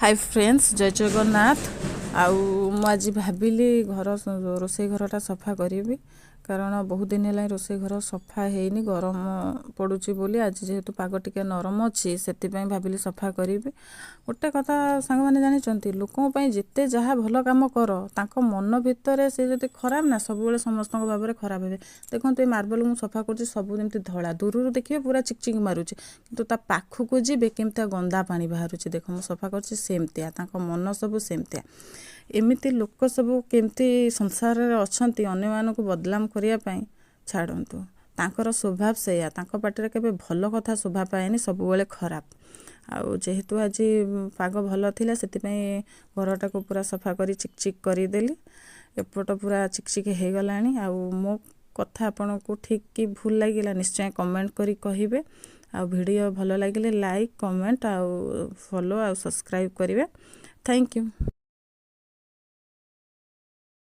Hi friends, जय जगन्नाथ। आज भाविली घर रोसे घरटा सफा करी कारण बहुत दिन है रोसे घर सफा है गरम पड़ुची बोली आज जेहेतु पाग टिके नरम अच्छी से भाविली सफा करी। गोटे कथा सांग मैंने जानी लोकों जिते जहाँ भल कम कर तांको मन भितर से जब खराब ना सब समस्त भाव में खराब हे। देखो ये मार्बल मुझे सफा कर सब जमी धला दूर देखिए पूरा चिकचिक मारुचे कि पाखक जी केमती गंदा पानी बाहर देख मुझे सफा कर सेमतिया मन सब सेमतिया एमती लोक सब केमती संसार अच्छा अन्य मानक बदनाम करने छाड़तु तांकर स्वभाव से पाटे के भल कथा शोभा पाएनि सब खराब। आउ जेहेतु आज पाग भल थिला से घरटा को पूरा सफा करी चिकचिक करदेली एपट पूरा चिकचिक हो गलानी। आउ मो कथा आपन को ठीक कि भूल लगिला निश्चय कमेंट करी कहिबे। आ वीडियो भल लगिले लाइक कमेंट आउ फॉलो आउ सब्सक्राइब करिवे। Thank you.